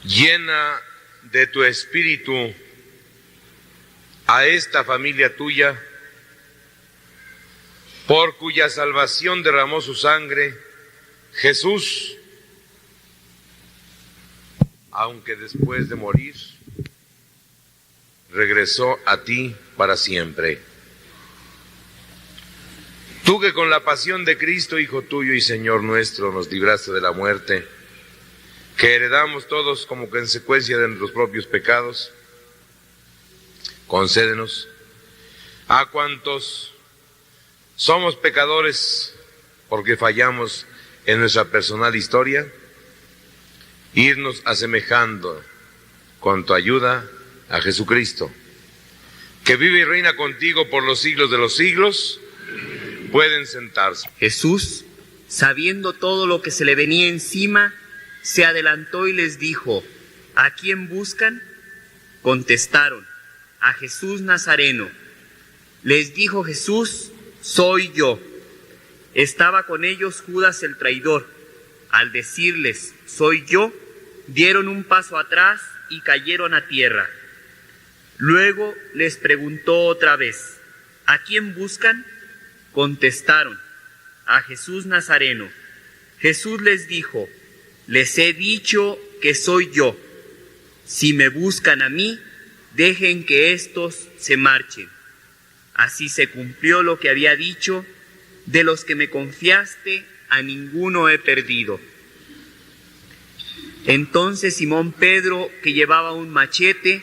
Llena de tu espíritu a esta familia tuya, por cuya salvación derramó su sangre Jesús, aunque después de morir regresó a ti para siempre. Tú que con la pasión de Cristo, Hijo tuyo y Señor nuestro, nos libraste de la muerte, que heredamos todos como consecuencia de nuestros propios pecados, concédenos a cuantos somos pecadores porque fallamos en nuestra personal historia, irnos asemejando con tu ayuda a Jesucristo, que vive y reina contigo por los siglos de los siglos. Pueden sentarse. Jesús, sabiendo todo lo que se le venía encima, se adelantó y les dijo: ¿A quién buscan? Contestaron: a Jesús Nazareno. Les dijo Jesús: soy yo. Estaba con ellos Judas el traidor. Al decirles: soy yo, dieron un paso atrás y cayeron a tierra. Luego les preguntó otra vez: ¿a quién buscan? Contestaron: a Jesús Nazareno. Jesús les dijo: les he dicho que soy yo. Si me buscan a mí, dejen que éstos se marchen. Así se cumplió lo que había dicho: de los que me confiaste, a ninguno he perdido. Entonces Simón Pedro, que llevaba un machete,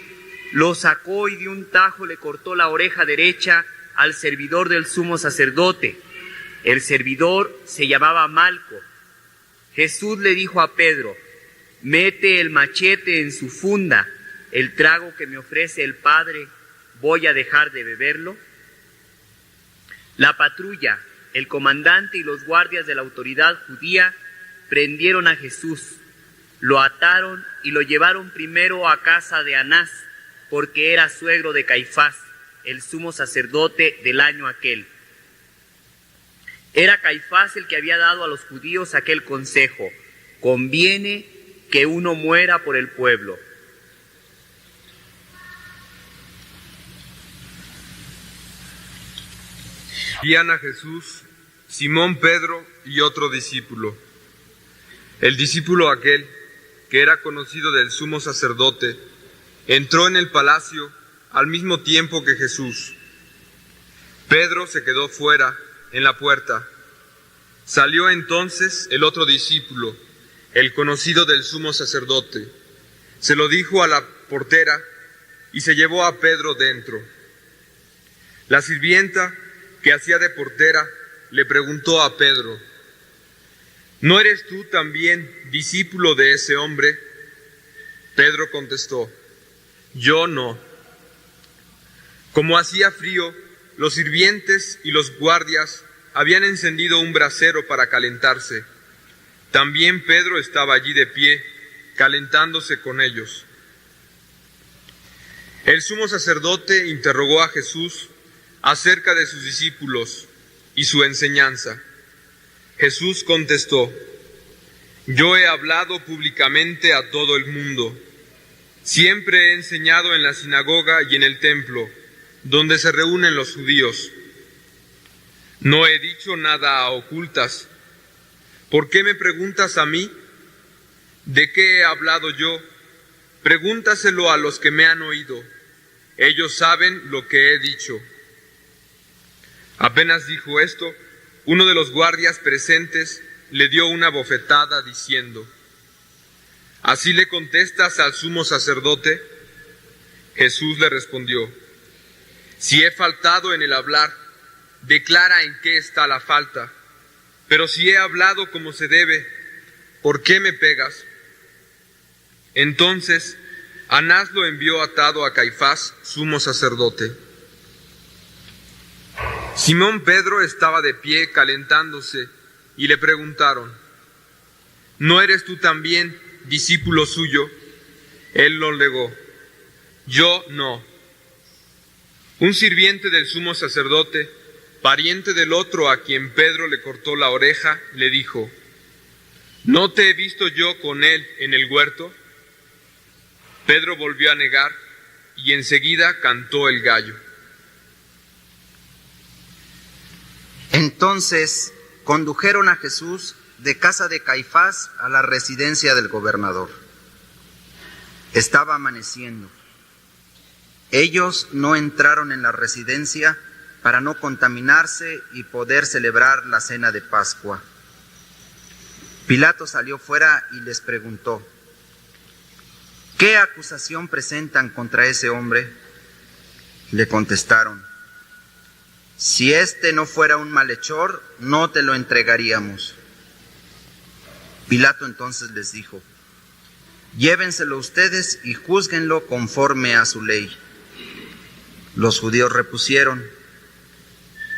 lo sacó y de un tajo le cortó la oreja derecha al servidor del sumo sacerdote. El servidor se llamaba Malco. Jesús le dijo a Pedro: mete el machete en su funda. El trago que me ofrece el Padre, ¿voy a dejar de beberlo? La patrulla, el comandante y los guardias de la autoridad judía prendieron a Jesús, lo ataron y lo llevaron primero a casa de Anás, porque era suegro de Caifás, el sumo sacerdote del año aquel. Era Caifás el que había dado a los judíos aquel consejo: conviene que uno muera por el pueblo. Guían a Jesús Simón Pedro y otro discípulo. El discípulo aquel, que era conocido del sumo sacerdote, entró en el palacio al mismo tiempo que Jesús. Pedro se quedó fuera, en la puerta. Salió entonces el otro discípulo, el conocido del sumo sacerdote. Se lo dijo a la portera y se llevó a Pedro dentro. La sirvienta, que hacía de portera, le preguntó a Pedro: ¿no eres tú también discípulo de ese hombre? Pedro contestó: yo no. Como hacía frío, los sirvientes y los guardias habían encendido un brasero para calentarse. También Pedro estaba allí de pie, calentándose con ellos. El sumo sacerdote interrogó a Jesús acerca de sus discípulos y su enseñanza. Jesús contestó: yo he hablado públicamente a todo el mundo. Siempre he enseñado en la sinagoga y en el templo, donde se reúnen los judíos. No he dicho nada a ocultas. ¿Por qué me preguntas a mí? ¿De qué he hablado yo? Pregúntaselo a los que me han oído. Ellos saben lo que he dicho. Apenas dijo esto, uno de los guardias presentes le dio una bofetada diciendo: ¿así le contestas al sumo sacerdote? Jesús le respondió: si he faltado en el hablar, declara en qué está la falta. Pero si he hablado como se debe, ¿por qué me pegas? Entonces Anás lo envió atado a Caifás, sumo sacerdote. Simón Pedro estaba de pie calentándose y le preguntaron: ¿no eres tú también discípulo suyo? Él lo negó: yo no. Un sirviente del sumo sacerdote, pariente del otro a quien Pedro le cortó la oreja, le dijo: ¿no te he visto yo con él en el huerto? Pedro volvió a negar y enseguida cantó el gallo. Entonces condujeron a Jesús de casa de Caifás a la residencia del gobernador. Estaba amaneciendo. Ellos no entraron en la residencia para no contaminarse y poder celebrar la cena de Pascua. Pilato salió fuera y les preguntó: ¿qué acusación presentan contra ese hombre? Le contestaron: si este no fuera un malhechor, no te lo entregaríamos. Pilato entonces les dijo: llévenselo ustedes y júzguenlo conforme a su ley. Los judíos repusieron: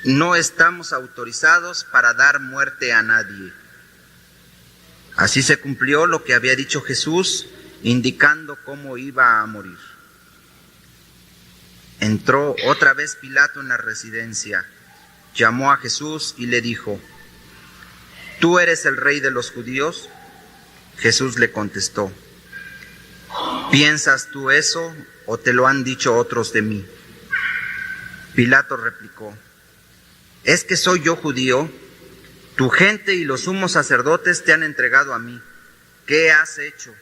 no estamos autorizados para dar muerte a nadie. Así se cumplió lo que había dicho Jesús, indicando cómo iba a morir. Entró otra vez Pilato en la residencia, llamó a Jesús y le dijo: ¿tú eres el rey de los judíos? Jesús le contestó: ¿piensas tú eso o te lo han dicho otros de mí? Pilato replicó: ¿es que soy yo judío? Tu gente y los sumos sacerdotes te han entregado a mí. ¿Qué has hecho?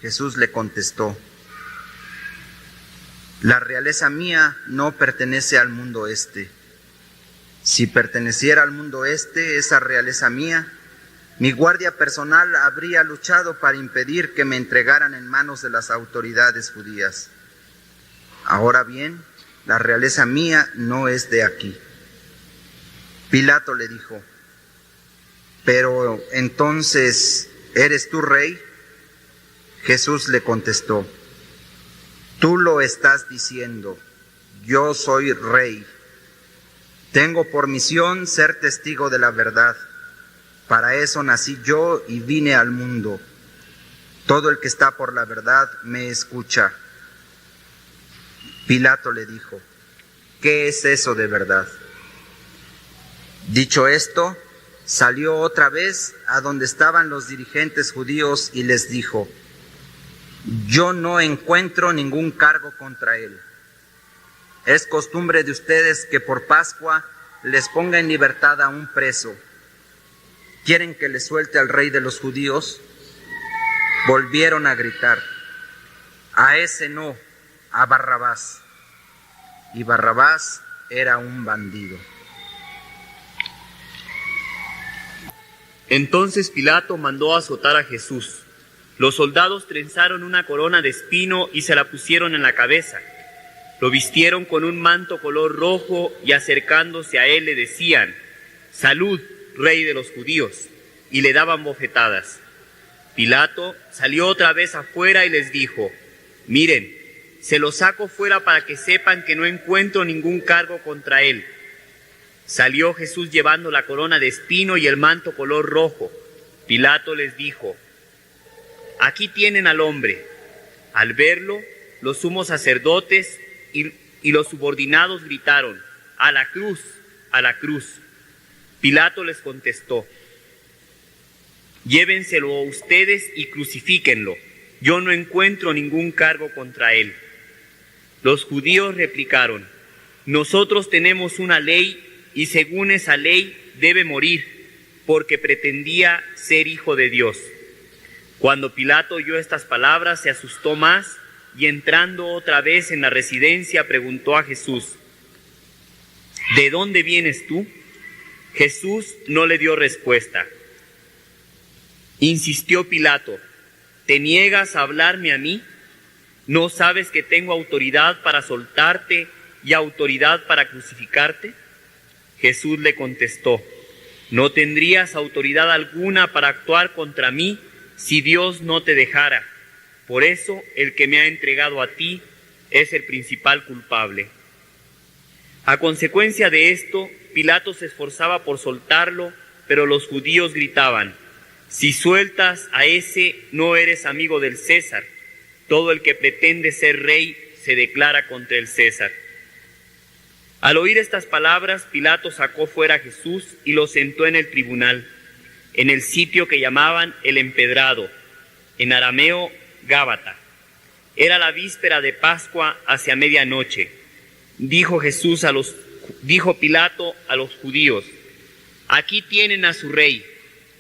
Jesús le contestó: la realeza mía no pertenece al mundo este. Si perteneciera al mundo este, esa realeza mía, mi guardia personal habría luchado para impedir que me entregaran en manos de las autoridades judías. Ahora bien, la realeza mía no es de aquí. Pilato le dijo: ¿pero entonces eres tú rey? Jesús le contestó: tú lo estás diciendo, yo soy rey. Tengo por misión ser testigo de la verdad. Para eso nací yo y vine al mundo. Todo el que está por la verdad me escucha. Pilato le dijo: ¿qué es eso de verdad? Dicho esto, salió otra vez a donde estaban los dirigentes judíos y les dijo: yo no encuentro ningún cargo contra él. Es costumbre de ustedes que por Pascua les ponga en libertad a un preso. ¿Quieren que les suelte al rey de los judíos? Volvieron a gritar: a ese no, a Barrabás. Y Barrabás era un bandido. Entonces Pilato mandó azotar a Jesús. Los soldados trenzaron una corona de espino y se la pusieron en la cabeza. Lo vistieron con un manto color rojo y acercándose a él le decían: «Salud, rey de los judíos», y le daban bofetadas. Pilato salió otra vez afuera y les dijo: «Miren, se lo saco fuera para que sepan que no encuentro ningún cargo contra él». Salió Jesús llevando la corona de espino y el manto color rojo. Pilato les dijo: «Aquí tienen al hombre». Al verlo, los sumos sacerdotes y los subordinados gritaron: «¡A la cruz! ¡A la cruz!». Pilato les contestó: «Llévenselo ustedes y crucifíquenlo. Yo no encuentro ningún cargo contra él». Los judíos replicaron: «Nosotros tenemos una ley y según esa ley debe morir, porque pretendía ser hijo de Dios». Cuando Pilato oyó estas palabras, se asustó más y entrando otra vez en la residencia preguntó a Jesús: «¿De dónde vienes tú?». Jesús no le dio respuesta. Insistió Pilato: «¿Te niegas a hablarme a mí? ¿No sabes que tengo autoridad para soltarte y autoridad para crucificarte?». Jesús le contestó: «No tendrías autoridad alguna para actuar contra mí si Dios no te dejara. Por eso el que me ha entregado a ti es el principal culpable». A consecuencia de esto, Pilato se esforzaba por soltarlo, pero los judíos gritaban: «Si sueltas a ese, no eres amigo del César. Todo el que pretende ser rey se declara contra el César». Al oír estas palabras, Pilato sacó fuera a Jesús y lo sentó en el tribunal, en el sitio que llamaban el Empedrado, en arameo Gábata. Era la víspera de Pascua hacia medianoche. Dijo Pilato a los judíos: «Aquí tienen a su rey».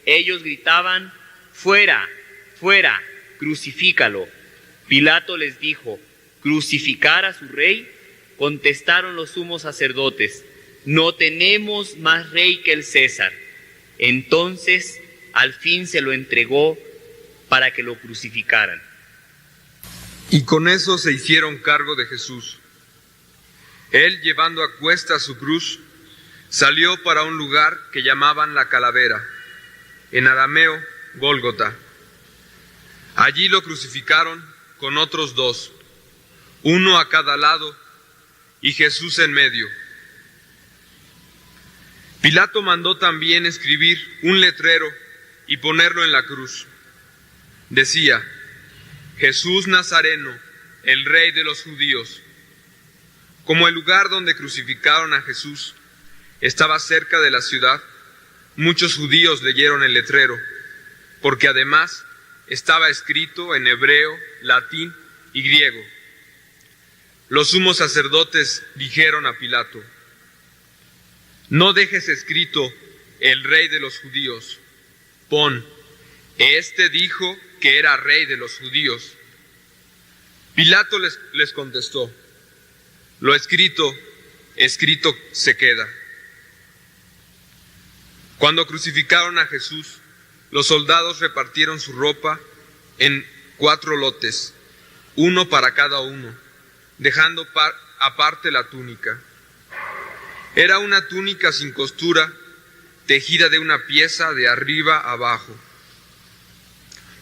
Ellos gritaban: «Fuera, fuera, crucifícalo». Pilato les dijo: ¿crucificar a su rey? Contestaron los sumos sacerdotes: «No tenemos más rey que el César». Entonces, al fin se lo entregó para que lo crucificaran. Y con eso se hicieron cargo de Jesús. Él, llevando a cuestas su cruz, salió para un lugar que llamaban la Calavera, en arameo Gólgota. Allí lo crucificaron con otros dos, uno a cada lado y Jesús en medio. Pilato mandó también escribir un letrero y ponerlo en la cruz. Decía: «Jesús Nazareno, el Rey de los judíos». Como el lugar donde crucificaron a Jesús estaba cerca de la ciudad, muchos judíos leyeron el letrero, porque además estaba escrito en hebreo, latín y griego. Los sumos sacerdotes dijeron a Pilato: «No dejes escrito el Rey de los judíos, pon: este dijo que era Rey de los judíos». Pilato les contestó: «Lo escrito, escrito se queda». Cuando crucificaron a Jesús, los soldados repartieron su ropa en 4 lotes, uno para cada uno, dejando aparte la túnica. Era una túnica sin costura, tejida de una pieza de arriba a abajo.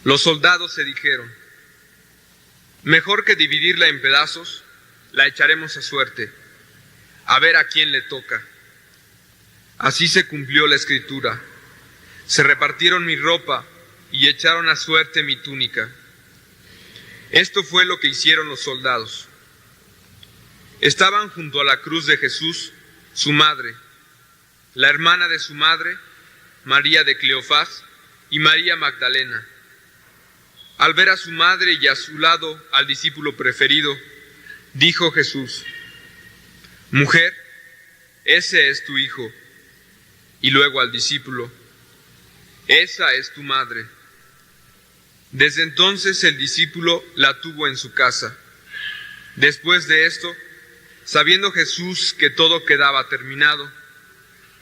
Los soldados se dijeron: «Mejor que dividirla en pedazos, la echaremos a suerte, a ver a quién le toca». Así se cumplió la escritura: «Se repartieron mi ropa y echaron a suerte mi túnica». Esto fue lo que hicieron los soldados. Estaban junto a la cruz de Jesús su madre, la hermana de su madre, María de Cleofás, y María Magdalena. Al ver a su madre y a su lado al discípulo preferido, dijo Jesús: «Mujer, ese es tu hijo». Y luego al discípulo: «Esa es tu madre». Desde entonces el discípulo la tuvo en su casa. Después de esto, sabiendo Jesús que todo quedaba terminado,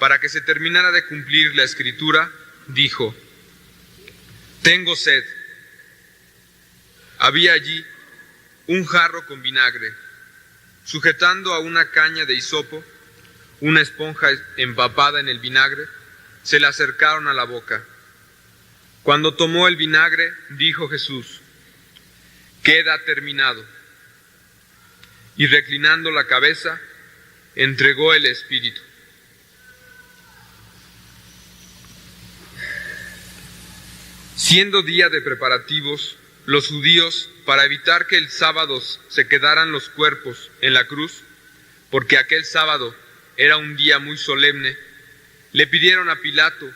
para que se terminara de cumplir la escritura, dijo: «Tengo sed». Había allí un jarro con vinagre. Sujetando a una caña de hisopo, una esponja empapada en el vinagre, se le acercaron a la boca. Cuando tomó el vinagre, dijo Jesús: «Queda terminado». Y reclinando la cabeza, entregó el espíritu. Siendo día de preparativos, los judíos, para evitar que el sábado se quedaran los cuerpos en la cruz, porque aquel sábado era un día muy solemne, le pidieron a Pilato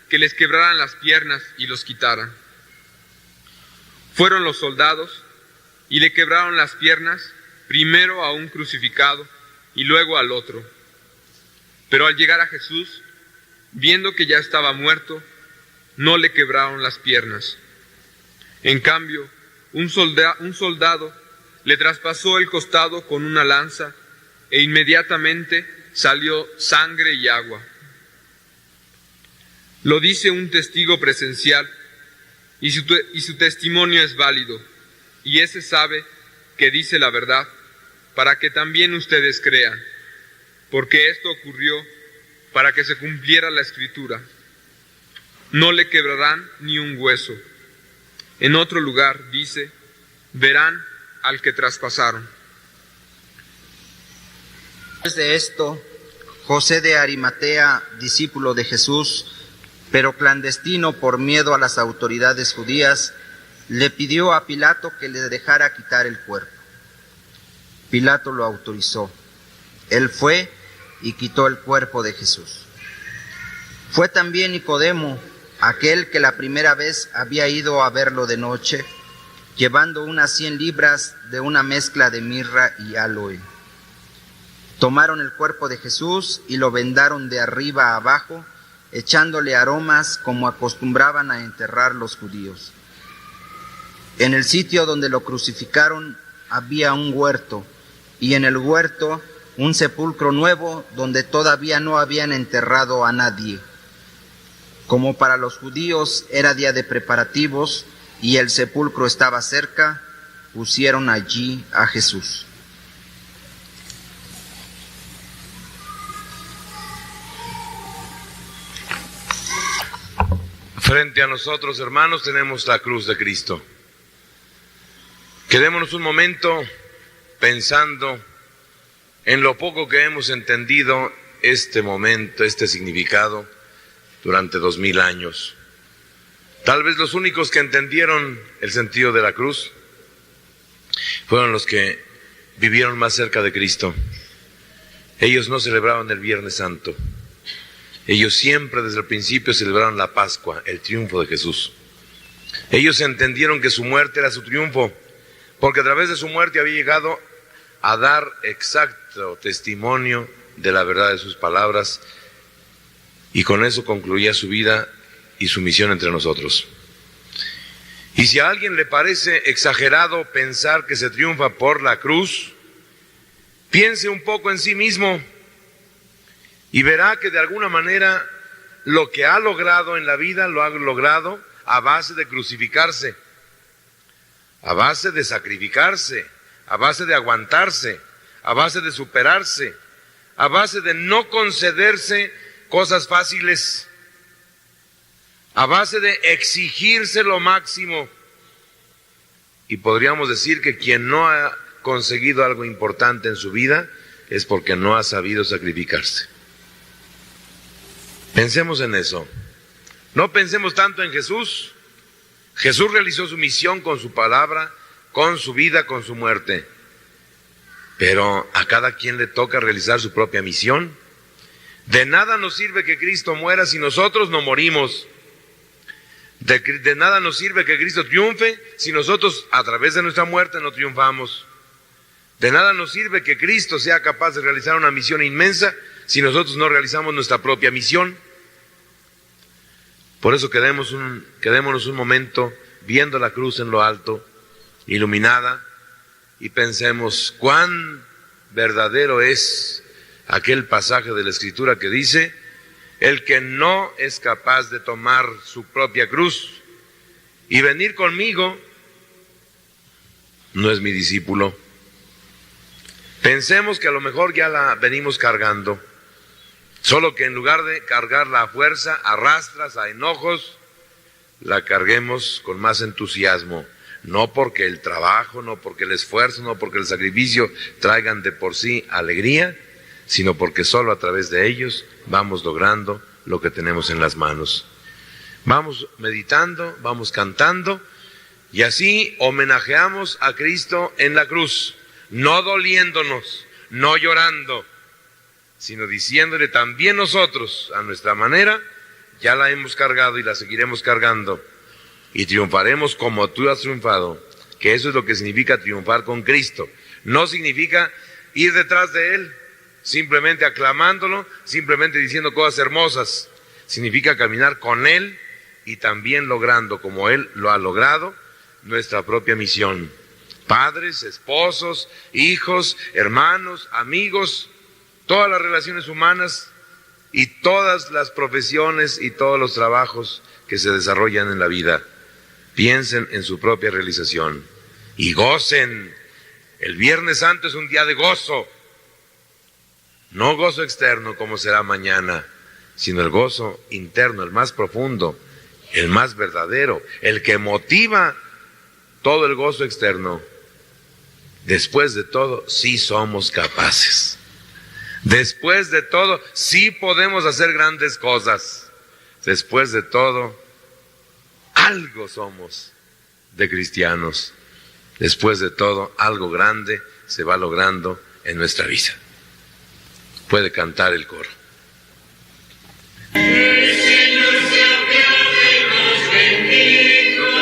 que les quebraran las piernas y los quitaran. Fueron los soldados y le quebraron las piernas, primero a un crucificado y luego al otro. Pero al llegar a Jesús, viendo que ya estaba muerto, no le quebraron las piernas. En cambio, un soldado le traspasó el costado con una lanza e inmediatamente salió sangre y agua. Lo dice un testigo presencial y su testimonio es válido, y ese sabe que dice la verdad, para que también ustedes crean, porque esto ocurrió para que se cumpliera la escritura: «No le quebrarán ni un hueso». En otro lugar dice: «Verán al que traspasaron». Después de esto, José de Arimatea, discípulo de Jesús, pero clandestino por miedo a las autoridades judías, le pidió a Pilato que le dejara quitar el cuerpo. Pilato lo autorizó. Él fue y quitó el cuerpo de Jesús. Fue también Nicodemo, aquel que la primera vez había ido a verlo de noche, llevando unas 100 libras de una mezcla de mirra y aloe. Tomaron el cuerpo de Jesús y lo vendaron de arriba a abajo, echándole aromas como acostumbraban a enterrar los judíos. En el sitio donde lo crucificaron había un huerto, y en el huerto un sepulcro nuevo donde todavía no habían enterrado a nadie. Como para los judíos era día de preparativos y el sepulcro estaba cerca, pusieron allí a Jesús. Frente a nosotros, hermanos, tenemos la cruz de Cristo. Quedémonos un momento pensando en lo poco que hemos entendido este momento, este significado, durante 2000 años. Tal vez los únicos que entendieron el sentido de la cruz fueron los que vivieron más cerca de Cristo. Ellos no celebraban el Viernes Santo. Ellos siempre desde el principio celebraron la Pascua, el triunfo de Jesús. Ellos entendieron que su muerte era su triunfo, porque a través de su muerte había llegado a dar exacto testimonio de la verdad de sus palabras, y con eso concluía su vida y su misión entre nosotros. Y si a alguien le parece exagerado pensar que se triunfa por la cruz, piense un poco en sí mismo y verá que de alguna manera lo que ha logrado en la vida lo ha logrado a base de crucificarse, a base de sacrificarse, a base de aguantarse, a base de superarse, a base de no concederse cosas fáciles, a base de exigirse lo máximo. Y podríamos decir que quien no ha conseguido algo importante en su vida es porque no ha sabido sacrificarse. Pensemos en eso. No pensemos tanto en Jesús. Jesús realizó su misión con su palabra, con su vida, con su muerte. Pero a cada quien le toca realizar su propia misión. De nada nos sirve que Cristo muera si nosotros no morimos. De nada nos sirve que Cristo triunfe si nosotros a través de nuestra muerte no triunfamos. De nada nos sirve que Cristo sea capaz de realizar una misión inmensa si nosotros no realizamos nuestra propia misión. Por eso quedémonos un momento viendo la cruz en lo alto, iluminada, y pensemos cuán verdadero es aquel pasaje de la Escritura que dice: el que no es capaz de tomar su propia cruz y venir conmigo, no es mi discípulo. Pensemos que a lo mejor ya la venimos cargando, solo que en lugar de cargarla a fuerza, a rastras, a enojos, la carguemos con más entusiasmo, no porque el trabajo, no porque el esfuerzo, no porque el sacrificio traigan de por sí alegría, sino porque solo a través de ellos vamos logrando lo que tenemos en las manos. Vamos meditando, vamos cantando, y así homenajeamos a Cristo en la cruz, no doliéndonos, no llorando, sino diciéndole también nosotros, a nuestra manera, ya la hemos cargado y la seguiremos cargando, y triunfaremos como tú has triunfado, que eso es lo que significa triunfar con Cristo. No significa ir detrás de Él, simplemente aclamándolo, simplemente diciendo cosas hermosas. Significa caminar con Él y también logrando, como Él lo ha logrado, nuestra propia misión. Padres, esposos, hijos, hermanos, amigos, todas las relaciones humanas y todas las profesiones y todos los trabajos que se desarrollan en la vida. Piensen en su propia realización y gocen. El Viernes Santo es un día de gozo, no gozo externo como será mañana, sino el gozo interno, el más profundo, el más verdadero, el que motiva todo el gozo externo. Después de todo, sí somos capaces. Después de todo, sí podemos hacer grandes cosas. Después de todo, algo somos de cristianos. Después de todo, algo grande se va logrando en nuestra vida. Puede cantar el coro. El Señor se apiade, nos bendiga.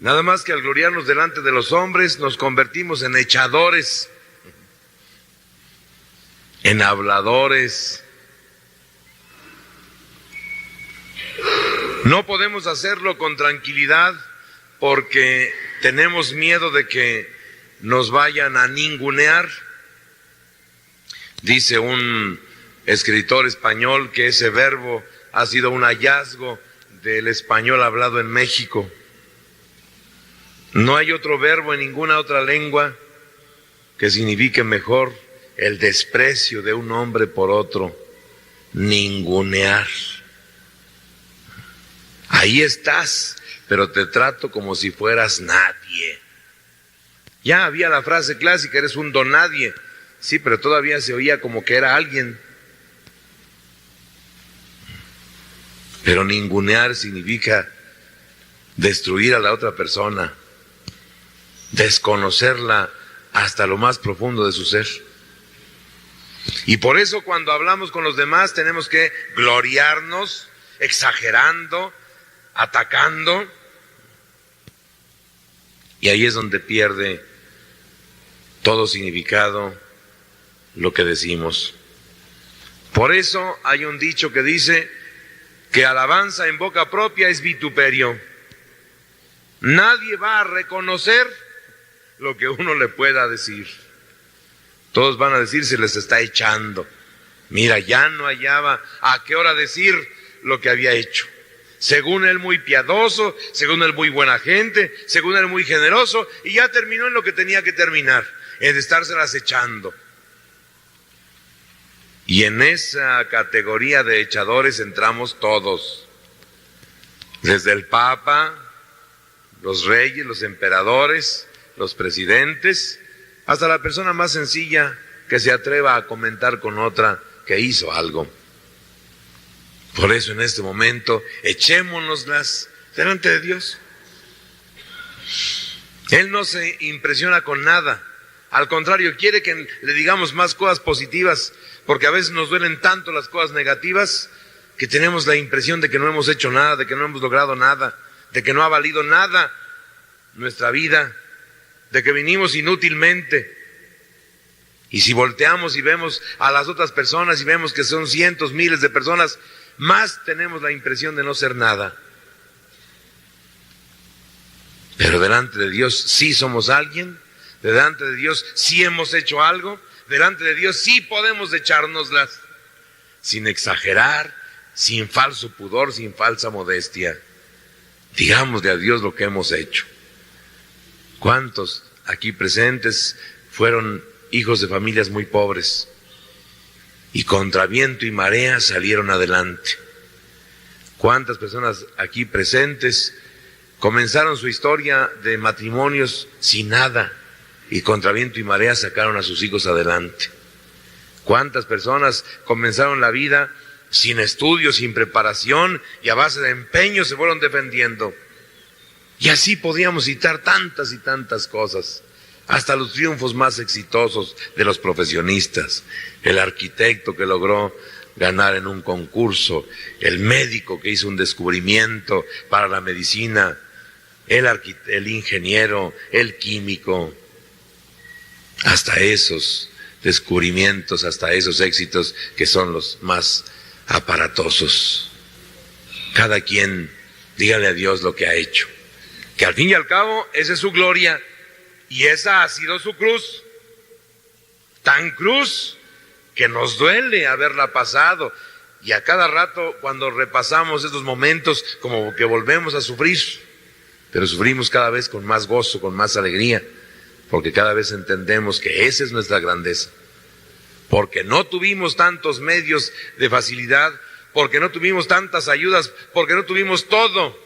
Nada más que al gloriarnos delante de los hombres nos convertimos en echadores, en habladores. No podemos hacerlo con tranquilidad porque tenemos miedo de que nos vayan a ningunear. Dice un escritor español que ese verbo ha sido un hallazgo del español hablado en México. No hay otro verbo en ninguna otra lengua que signifique mejor el desprecio de un hombre por otro, ningunear. Ahí estás, pero te trato como si fueras nadie. Ya había la frase clásica, eres un don nadie. Sí, pero todavía se oía como que era alguien. Pero ningunear significa destruir a la otra persona, desconocerla hasta lo más profundo de su ser. Y por eso cuando hablamos con los demás tenemos que gloriarnos, exagerando, atacando, y ahí es donde pierde todo significado lo que decimos. Por eso hay un dicho que dice que alabanza en boca propia es vituperio. Nadie va a reconocer lo que uno le pueda decir. Todos van a decir, se les está echando. Mira, ya no hallaba a qué hora decir lo que había hecho. Según él muy piadoso, según él muy buena gente, según él muy generoso, y ya terminó en lo que tenía que terminar, en estárselas echando. Y en esa categoría de echadores entramos todos, desde el Papa, los reyes, los emperadores, los presidentes, hasta la persona más sencilla que se atreva a comentar con otra que hizo algo. Por eso en este momento echémonoslas delante de Dios. Él no se impresiona con nada, al contrario, quiere que le digamos más cosas positivas, porque a veces nos duelen tanto las cosas negativas que tenemos la impresión de que no hemos hecho nada, de que no hemos logrado nada, de que no ha valido nada nuestra vida, de que vinimos inútilmente. Y si volteamos y vemos a las otras personas y vemos que son cientos, miles de personas, más tenemos la impresión de no ser nada. Pero delante de Dios sí somos alguien, delante de Dios sí hemos hecho algo, delante de Dios sí podemos echárnoslas, sin exagerar, sin falso pudor, sin falsa modestia. Digámosle a Dios lo que hemos hecho. ¿Cuántos aquí presentes fueron hijos de familias muy pobres y contra viento y marea salieron adelante? ¿Cuántas personas aquí presentes comenzaron su historia de matrimonios sin nada y contra viento y marea sacaron a sus hijos adelante? ¿Cuántas personas comenzaron la vida sin estudios, sin preparación y a base de empeño se fueron defendiendo? Y así podríamos citar tantas y tantas cosas, hasta los triunfos más exitosos de los profesionistas, el arquitecto que logró ganar en un concurso, el médico que hizo un descubrimiento para la medicina, el ingeniero, el químico, hasta esos descubrimientos, hasta esos éxitos que son los más aparatosos. Cada quien dígale a Dios lo que ha hecho, que al fin y al cabo esa es su gloria y esa ha sido su cruz, tan cruz que nos duele haberla pasado, y a cada rato cuando repasamos estos momentos como que volvemos a sufrir, pero sufrimos cada vez con más gozo, con más alegría, porque cada vez entendemos que esa es nuestra grandeza, porque no tuvimos tantos medios de facilidad, porque no tuvimos tantas ayudas, porque no tuvimos todo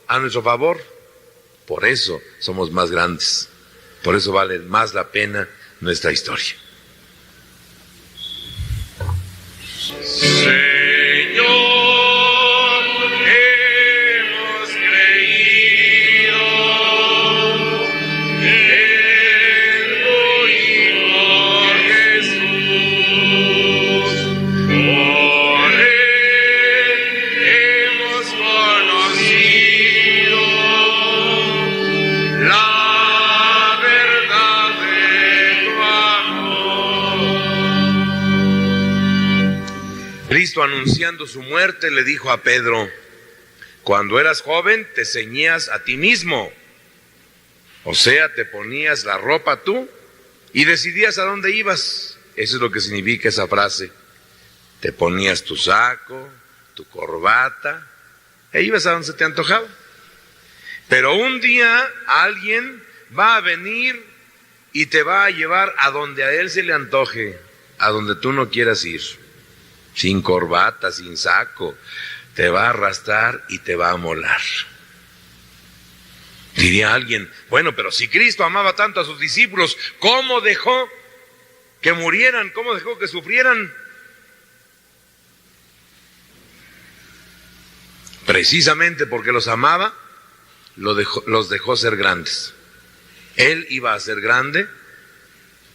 a nuestro favor. Por eso somos más grandes, por eso vale más la pena nuestra historia. Señor, hemos creído en tu Hijo Jesús, por él hemos conocido Cristo, anunciando su muerte, le dijo a Pedro: cuando eras joven te ceñías a ti mismo, o sea, te ponías la ropa tú y decidías a dónde ibas. Eso es lo que significa esa frase. Te ponías tu saco, tu corbata, e ibas a donde se te antojaba. Pero un día alguien va a venir y te va a llevar a donde a él se le antoje, a donde tú no quieras ir, sin corbata, sin saco. Te va a arrastrar y te va a molar. Diría alguien: bueno, pero si Cristo amaba tanto a sus discípulos, ¿cómo dejó que murieran? ¿Cómo dejó que sufrieran? Precisamente porque los amaba, los dejó ser grandes. Él iba a ser grande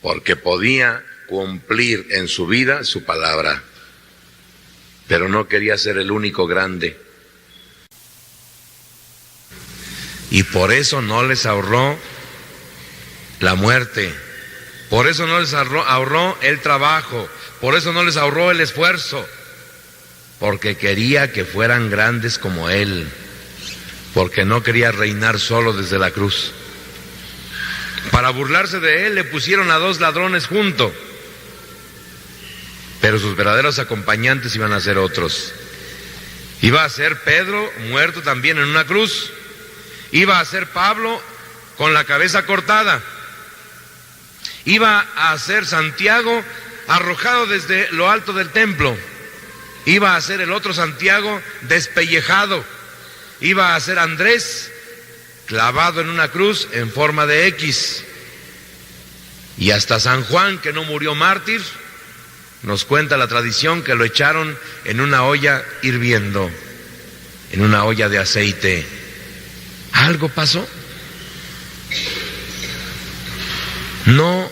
porque podía cumplir en su vida su palabra, pero no quería ser el único grande. Y por eso no les ahorró la muerte, por eso no les ahorró el trabajo, por eso no les ahorró el esfuerzo, porque quería que fueran grandes como Él, porque no quería reinar solo desde la cruz. Para burlarse de Él le pusieron a 2 ladrones junto, pero sus verdaderos acompañantes iban a ser otros. Iba a ser Pedro, muerto también en una cruz. Iba a ser Pablo con la cabeza cortada. Iba a ser Santiago arrojado desde lo alto del templo. Iba a ser el otro Santiago despellejado. Iba a ser Andrés clavado en una cruz en forma de X. Y hasta San Juan, que no murió mártir, nos cuenta la tradición que lo echaron en una olla hirviendo, en una olla de aceite. ¿Algo pasó? No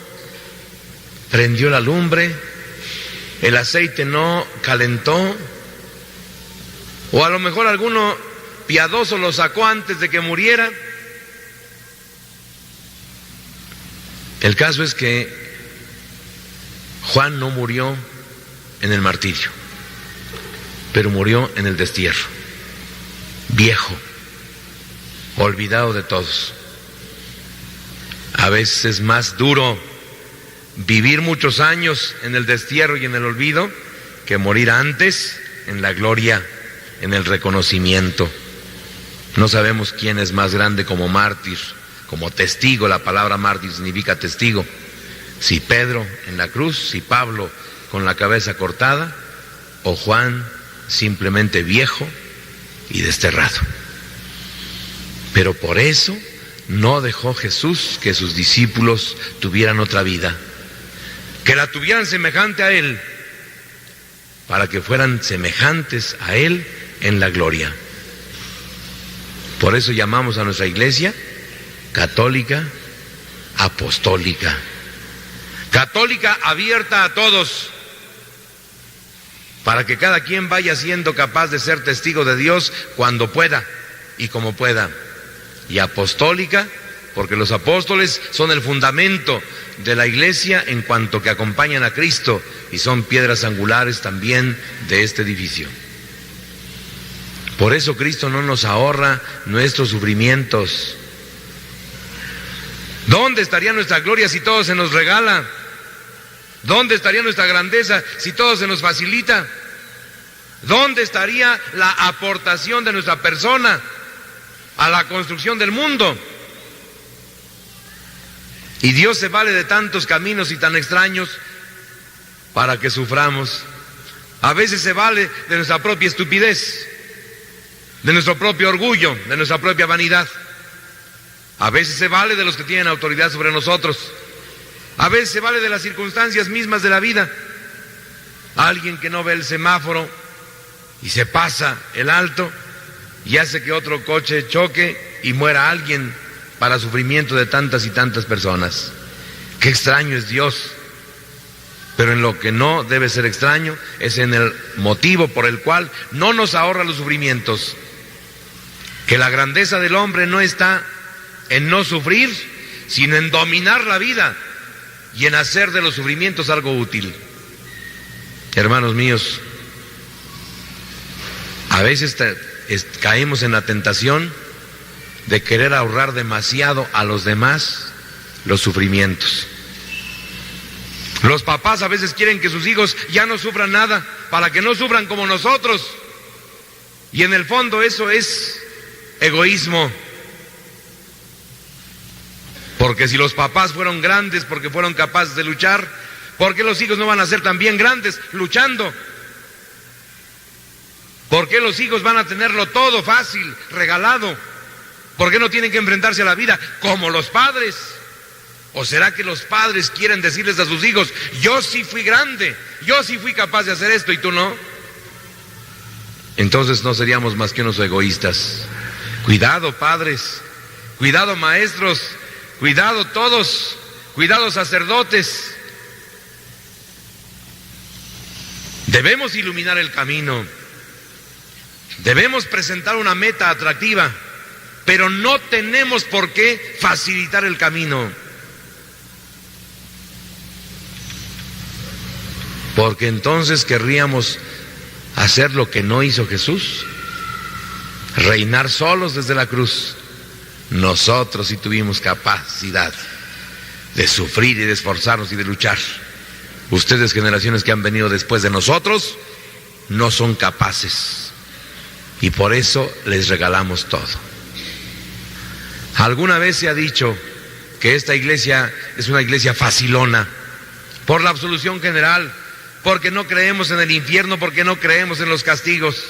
prendió la lumbre, el aceite no calentó, o a lo mejor alguno piadoso lo sacó antes de que muriera. El caso es que Juan no murió en el martirio, pero murió en el destierro, viejo, olvidado de todos. A veces es más duro vivir muchos años en el destierro y en el olvido que morir antes en la gloria, en el reconocimiento. No sabemos quién es más grande como mártir, como testigo. La palabra mártir significa testigo. Si Pedro en la cruz, si Pablo con la cabeza cortada, o Juan simplemente viejo y desterrado. Pero por eso no dejó Jesús que sus discípulos tuvieran otra vida, que la tuvieran semejante a Él, para que fueran semejantes a Él en la gloria. Por eso llamamos a nuestra iglesia católica, apostólica. Católica abierta a todos, para que cada quien vaya siendo capaz de ser testigo de Dios cuando pueda y como pueda. Y apostólica, porque los apóstoles son el fundamento de la iglesia en cuanto que acompañan a Cristo y son piedras angulares también de este edificio. Por eso Cristo no nos ahorra nuestros sufrimientos. ¿Dónde estaría nuestra gloria si todo se nos regala? ¿Dónde estaría nuestra grandeza si todo se nos facilita? ¿Dónde estaría la aportación de nuestra persona a la construcción del mundo? Y Dios se vale de tantos caminos y tan extraños para que suframos. A veces se vale de nuestra propia estupidez, de nuestro propio orgullo, de nuestra propia vanidad. A veces se vale de los que tienen autoridad sobre nosotros. A veces se vale de las circunstancias mismas de la vida. Alguien que no ve el semáforo y se pasa el alto y hace que otro coche choque y muera alguien para sufrimiento de tantas y tantas personas. Qué extraño es Dios. Pero en lo que no debe ser extraño es en el motivo por el cual no nos ahorra los sufrimientos. Que la grandeza del hombre no está en no sufrir, sino en dominar la vida y en hacer de los sufrimientos algo útil. Hermanos míos, A veces caemos en la tentación de querer ahorrar demasiado a los demás los sufrimientos. Los papás a veces quieren que sus hijos ya no sufran nada, para que no sufran como nosotros. Y en el fondo eso es egoísmo. Porque si los papás fueron grandes porque fueron capaces de luchar, ¿por qué los hijos no van a ser también grandes luchando? ¿Por qué los hijos van a tenerlo todo fácil, regalado? ¿Por qué no tienen que enfrentarse a la vida como los padres? ¿O será que los padres quieren decirles a sus hijos, yo sí fui grande, yo sí fui capaz de hacer esto y tú no? Entonces no seríamos más que unos egoístas. Cuidado, padres, cuidado, maestros, cuidado todos, cuidado, sacerdotes. Debemos iluminar el camino, debemos presentar una meta atractiva, pero no tenemos por qué facilitar el camino. Porque entonces querríamos hacer lo que no hizo Jesús, reinar solos desde la cruz. Nosotros sí tuvimos capacidad de sufrir y de esforzarnos y de luchar. Ustedes, generaciones que han venido después de nosotros, no son capaces. Y por eso les regalamos todo. Alguna vez se ha dicho que esta iglesia es una iglesia facilona, por la absolución general, porque no creemos en el infierno, porque no creemos en los castigos.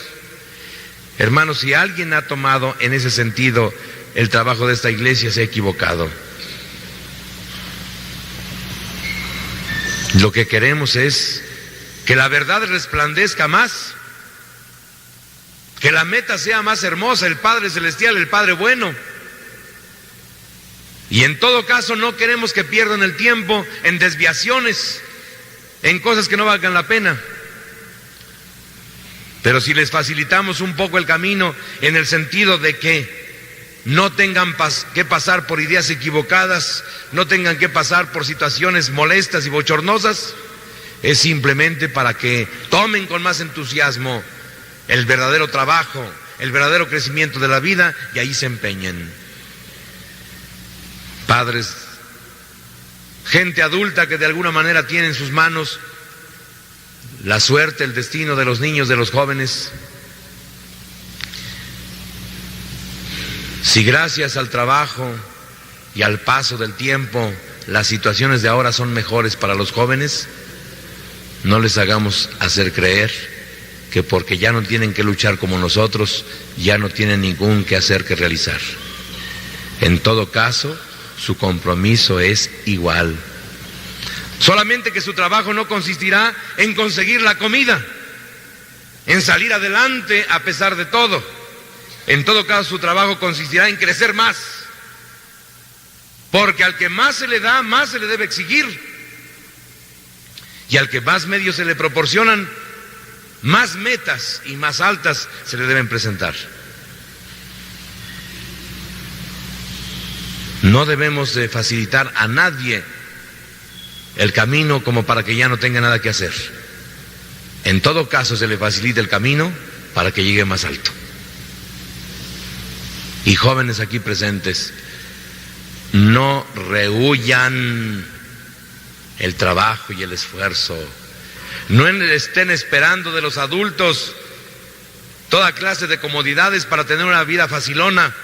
Hermanos, si alguien ha tomado en ese sentido el trabajo de esta iglesia, se ha equivocado. Lo que queremos es que la verdad resplandezca más, que la meta sea más hermosa, el Padre Celestial, el Padre bueno. Y en todo caso no queremos que pierdan el tiempo en desviaciones, en cosas que no valgan la pena. Pero si les facilitamos un poco el camino en el sentido de que no tengan que pasar por ideas equivocadas, no tengan que pasar por situaciones molestas y bochornosas, es simplemente para que tomen con más entusiasmo el verdadero trabajo, el verdadero crecimiento de la vida y ahí se empeñen. Padres, gente adulta que de alguna manera tiene en sus manos la suerte, el destino de los niños, de los jóvenes. Si gracias al trabajo y al paso del tiempo las situaciones de ahora son mejores para los jóvenes, no les hagamos hacer creer que porque ya no tienen que luchar como nosotros, ya no tienen ningún quehacer que realizar. En todo caso, su compromiso es igual. Solamente que su trabajo no consistirá en conseguir la comida, en salir adelante a pesar de todo. En todo caso, su trabajo consistirá en crecer más. Porque al que más se le da, más se le debe exigir. Y al que más medios se le proporcionan, más metas y más altas se le deben presentar. No debemos de facilitar a nadie el camino como para que ya no tenga nada que hacer. En todo caso se le facilita el camino para que llegue más alto. Y jóvenes aquí presentes, no rehuyan el trabajo y el esfuerzo. No estén esperando de los adultos toda clase de comodidades para tener una vida facilona.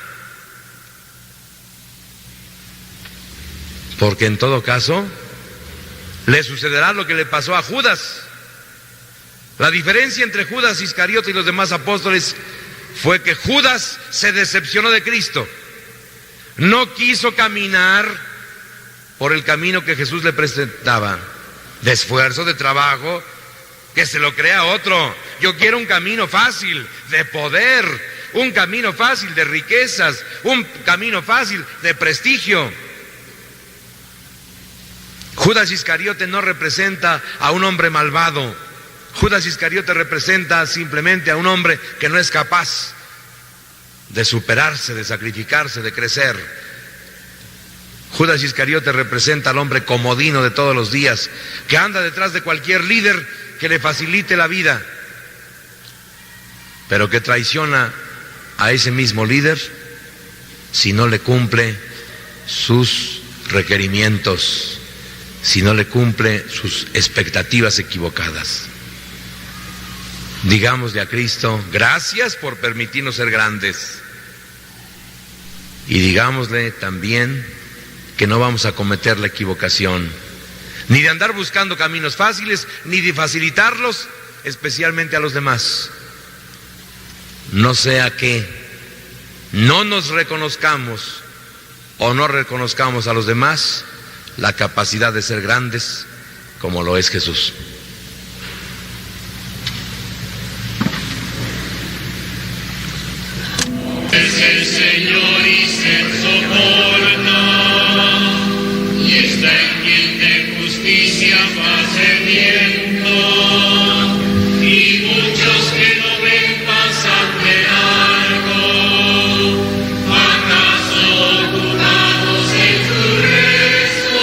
Porque en todo caso le sucederá lo que le pasó a Judas. La diferencia entre Judas Iscariote y los demás apóstoles fue que Judas se decepcionó de Cristo. No quiso caminar por el camino que Jesús le presentaba, de esfuerzo, de trabajo, que se lo crea otro. Yo quiero un camino fácil de poder, un camino fácil de riquezas, un camino fácil de prestigio. Judas Iscariote no representa a un hombre malvado. Judas Iscariote representa simplemente a un hombre que no es capaz de superarse, de sacrificarse, de crecer. Judas Iscariote representa al hombre comodino de todos los días, que anda detrás de cualquier líder que le facilite la vida. pero que traiciona a ese mismo líder si no le cumple sus requerimientos, si no le cumple sus expectativas equivocadas. Digámosle a Cristo, gracias por permitirnos ser grandes. Y digámosle también que no vamos a cometer la equivocación, ni de andar buscando caminos fáciles, ni de facilitarlos, especialmente a los demás. No sea que no nos reconozcamos o no reconozcamos a los demás la capacidad de ser grandes como lo es Jesús. Es el Señor y se soporta, y está en quien de justicia facimiento, y muchos que no ven pasan de largo, acaso ocultados en sus restos.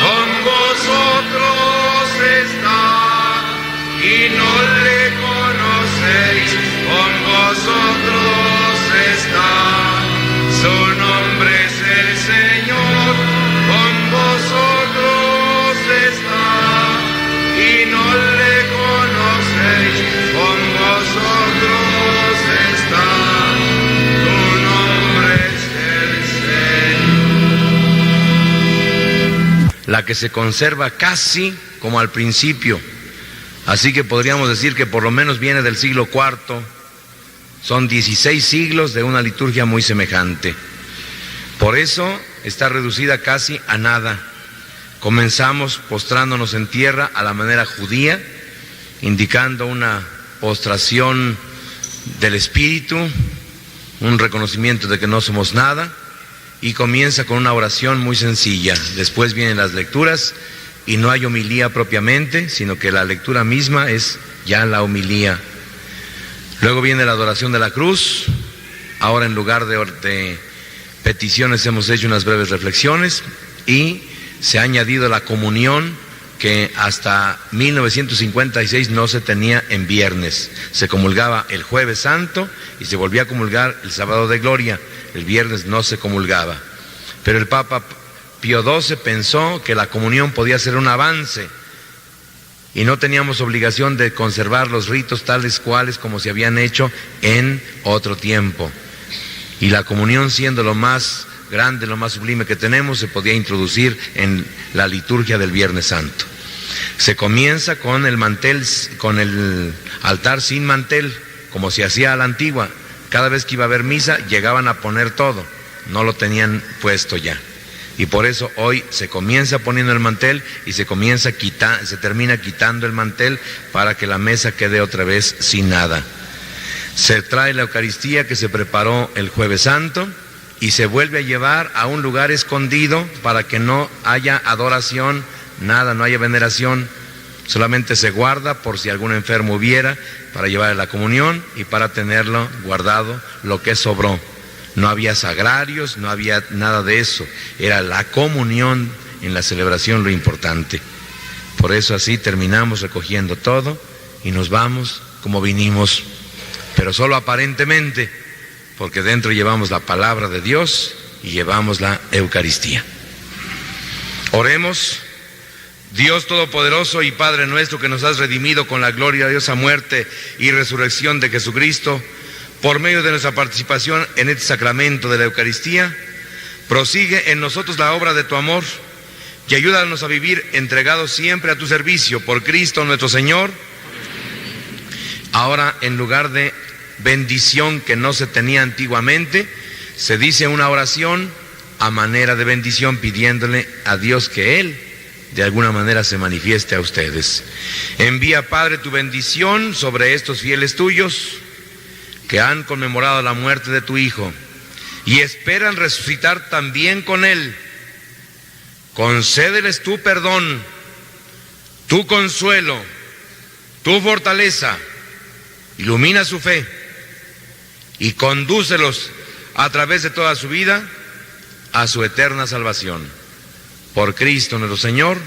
Con vosotros está y no le conocéis, con vosotros está, su nombre es el Señor, con vosotros está y no le conocéis, con vosotros está, su nombre es el Señor. La que se conserva casi como al principio, así que podríamos decir que por lo menos viene del siglo IV. Son 16 siglos de una liturgia muy semejante. Por eso está reducida casi a nada. Comenzamos postrándonos en tierra a la manera judía, indicando una postración del espíritu, un reconocimiento de que no somos nada, y comienza con una oración muy sencilla. Después vienen las lecturas y no hay homilía propiamente, sino que la lectura misma es ya la homilía. Luego viene la adoración de la cruz. Ahora, en lugar de peticiones, hemos hecho unas breves reflexiones y se ha añadido la comunión, que hasta 1956 no se tenía en viernes. Se comulgaba el Jueves Santo y se volvía a comulgar el Sábado de Gloria. El viernes no se comulgaba. Pero el Papa Pío XII pensó que la comunión podía ser un avance y no teníamos obligación de conservar los ritos tales cuales como se habían hecho en otro tiempo. Y la comunión, siendo lo más grande, lo más sublime que tenemos, se podía introducir en la liturgia del Viernes Santo. Se comienza con el mantel, con el altar sin mantel, como se hacía a la antigua. Cada vez que iba a haber misa, llegaban a poner todo, no lo tenían puesto ya. Y por eso hoy se comienza poniendo el mantel y se termina quitando el mantel para que la mesa quede otra vez sin nada. Se trae la Eucaristía que se preparó el Jueves Santo y se vuelve a llevar a un lugar escondido para que no haya adoración, nada, no haya veneración. Solamente se guarda por si algún enfermo hubiera, para llevar la comunión y para tenerlo guardado lo que sobró. No había sagrarios, no había nada de eso. Era la comunión en la celebración lo importante. Por eso así terminamos recogiendo todo y nos vamos como vinimos, pero solo aparentemente, porque dentro llevamos la palabra de Dios y llevamos la Eucaristía. Oremos. Dios Todopoderoso y Padre nuestro, que nos has redimido con la gloriosa muerte y resurrección de Jesucristo, por medio de nuestra participación en este sacramento de la Eucaristía, prosigue en nosotros la obra de tu amor y ayúdanos a vivir entregados siempre a tu servicio, por Cristo nuestro Señor. Ahora, en lugar de bendición que no se tenía antiguamente, se dice una oración a manera de bendición, pidiéndole a Dios que Él de alguna manera se manifieste a ustedes. Envía, Padre, tu bendición sobre estos fieles tuyos que han conmemorado la muerte de tu Hijo y esperan resucitar también con Él. Concédeles tu perdón, tu consuelo, tu fortaleza, ilumina su fe y condúcelos a través de toda su vida a su eterna salvación. Por Cristo nuestro Señor.